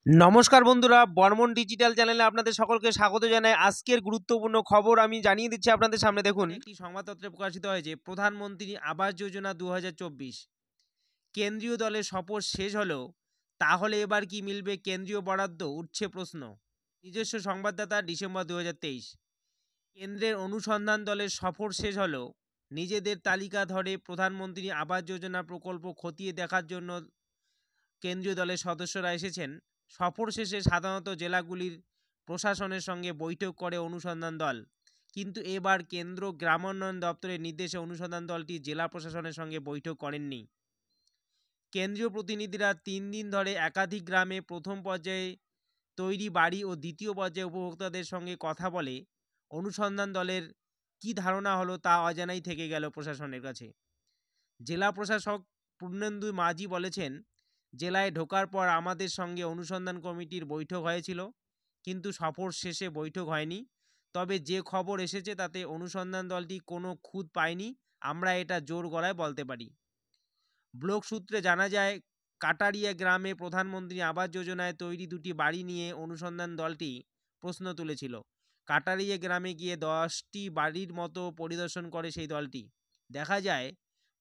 নমস্কার বন্ধুরা, বর্মন ডিজিটাল চ্যানেলে আপনাদের সকলকে স্বাগত জানাই। আজকের গুরুত্বপূর্ণ খবর আমি জানিয়ে দিচ্ছি আপনাদের সামনে। দেখুন, একটি সংবাদপত্রে প্রকাশিত হয়েছে প্রধানমন্ত্রী আবাস যোজনা 2024 কেন্দ্রীয় দলের শপথ শেষ হলেও তাহলে এবার কি মিলবে কেন্দ্রীয় বরাদ্দ, উঠছে প্রশ্ন। নিজস্ব সংবাদদাতা ডিসেম্বর 2023। কেন্দ্রের অনুসন্ধান দলের সফর শেষ হলেও নিজেদের তালিকা ধরে প্রধানমন্ত্রী আবাস যোজনা প্রকল্প খতিয়ে দেখার জন্য কেন্দ্রীয় দলের সদস্যরা এসেছেন। সফর শেষে সাধারণত জেলাগুলির প্রশাসনের সঙ্গে বৈঠক করে অনুসন্ধান দল, কিন্তু এবার কেন্দ্র গ্রামোন্নয়ন দপ্তরের নির্দেশে অনুসন্ধান দলটি জেলা প্রশাসনের সঙ্গে বৈঠক করেননি। কেন্দ্রীয় প্রতিনিধিরা 3 দিন ধরে একাধিক গ্রামে প্রথম পর্যায়ে তৈরি বাড়ি ও দ্বিতীয় পর্যায়ে উপভোক্তাদের সঙ্গে কথা বলে অনুসন্ধান দলের কী ধারণা হলো তা অজানাই থেকে গেল প্রশাসনের কাছে। জেলা প্রশাসক পূর্ণেন্দু মাঝি বলেছেন, জেলায় ঢোকার পর আমাদের সঙ্গে অনুসন্ধান কমিটির বৈঠক হয়েছিল, কিন্তু সফর শেষে বৈঠক হয়নি। তবে যে খবর এসেছে তাতে অনুসন্ধান দলটি কোনো খুঁত পায়নি, আমরা এটা জোর গলায় বলতে পারি। ব্লক সূত্রে জানা যায়, কাটারিয়া গ্রামে প্রধানমন্ত্রী আবাস যোজনায় তৈরি 2টি বাড়ি নিয়ে অনুসন্ধান দলটি প্রশ্ন তুলেছিল। কাটারিয়া গ্রামে গিয়ে 10টি বাড়ির মতো পরিদর্শন করে সেই দলটি। দেখা যায়,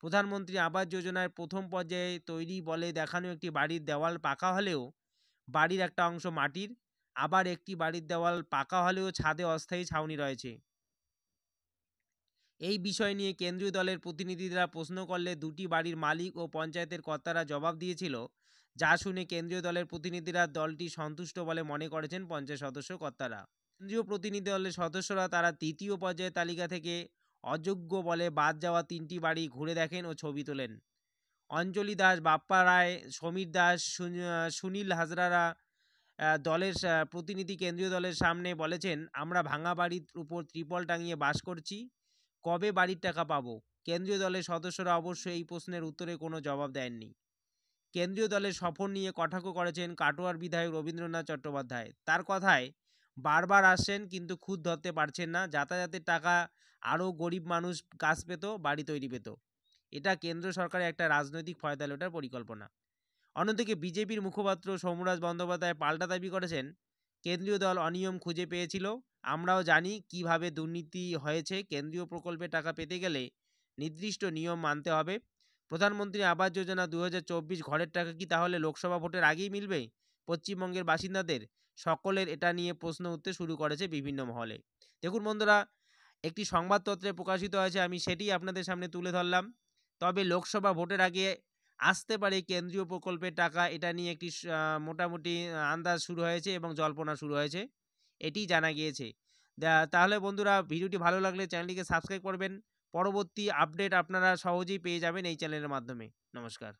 প্রধানমন্ত্রী আবাস যোজনার প্রথম পর্যায়ে তৈরি বলে দেখানো একটি বাড়ির দেওয়াল পাকা হলেও বাড়ির একটা অংশ মাটির, আবার একটি বাড়ির দেওয়াল পাকা হলেও ছাদে অস্থায়ী ছাউনি রয়েছে। এই বিষয় নিয়ে কেন্দ্রীয় দলের প্রতিনিধিরা প্রশ্ন করলে 2টি বাড়ির মালিক ও পঞ্চায়েতের কর্তারা জবাব দিয়েছিল, যা শুনে কেন্দ্রীয় দলের প্রতিনিধিরা দলটি সন্তুষ্ট বলে মনে করেছেন পঞ্চায়েত সদস্য কর্তারা। কেন্দ্রীয় প্রতিনিধি দলের সদস্যরা তারা তৃতীয় পর্যায়ের তালিকা থেকে অযোগ্য বলে বাদ যাওয়া 3টি বাড়ি ঘুরে দেখেন ও ছবি তোলেন। অঞ্জলি দাস, বাপ্পা রায়, সমীর দাস, সুনীল হাজরারা দলের প্রতিনিধি কেন্দ্রীয় দলের সামনে বলেছেন, আমরা ভাঙা বাড়ির উপর ত্রিপল টাঙিয়ে বাস করছি, কবে বাড়ির টাকা পাবো? কেন্দ্রীয় দলের সদস্যরা অবশ্য এই প্রশ্নের উত্তরে কোনো জবাব দেননি। কেন্দ্রীয় দলের সফর নিয়ে কটাক্ষ করেছেন কাটোয়ার বিধায়ক রবীন্দ্রনাথ চট্টোপাধ্যায়। তার কথায়, বারবার আসছেন কিন্তু খুদ ধরতে পারছেন না, যাতায়াতের টাকা আরও গরিব মানুষ কাজ পেত, বাড়ি তৈরি পেত। এটা কেন্দ্র সরকারের একটা রাজনৈতিক ফয়দা লোটার পরিকল্পনা। অন্যদিকে বিজেপির মুখপাত্র সৌমরাজ বন্দ্যোপাধ্যায় পাল্টা দাবি করেছেন, কেন্দ্রীয় দল অনিয়ম খুঁজে পেয়েছিল, আমরাও জানি কিভাবে দুর্নীতি হয়েছে। কেন্দ্রীয় প্রকল্পে টাকা পেতে গেলে নির্দিষ্ট নিয়ম মানতে হবে। প্রধানমন্ত্রী আবাস যোজনা 2024 ঘরের টাকা কি তাহলে লোকসভা ভোটের আগেই মিলবে পশ্চিমবঙ্গের বাসিন্দাদের? সকলের এটা নিয়ে প্রশ্ন উঠতে শুরু করেছে বিভিন্ন মহলে। দেখুন বন্ধুরা, একটি সংবাদপত্রে প্রকাশিত হয়েছে, আমি সেটি আপনাদের সামনে তুলে ধরলাম। তবে লোকসভা ভোটের আগে আসতে পারে কেন্দ্রীয় প্রকল্পের টাকা, এটা নিয়ে একটি মোটামুটি আন্দাজ শুরু হয়েছে এবং জল্পনা শুরু হয়েছে, এটি জানা গিয়েছে। তাহলে বন্ধুরা, ভিডিওটি ভালো লাগলে চ্যানেলটিকে সাবস্ক্রাইব করবেন। পরবর্তী আপডেট আপনারা সহজেই পেয়ে যাবেন এই চ্যানেলের মাধ্যমে। নমস্কার।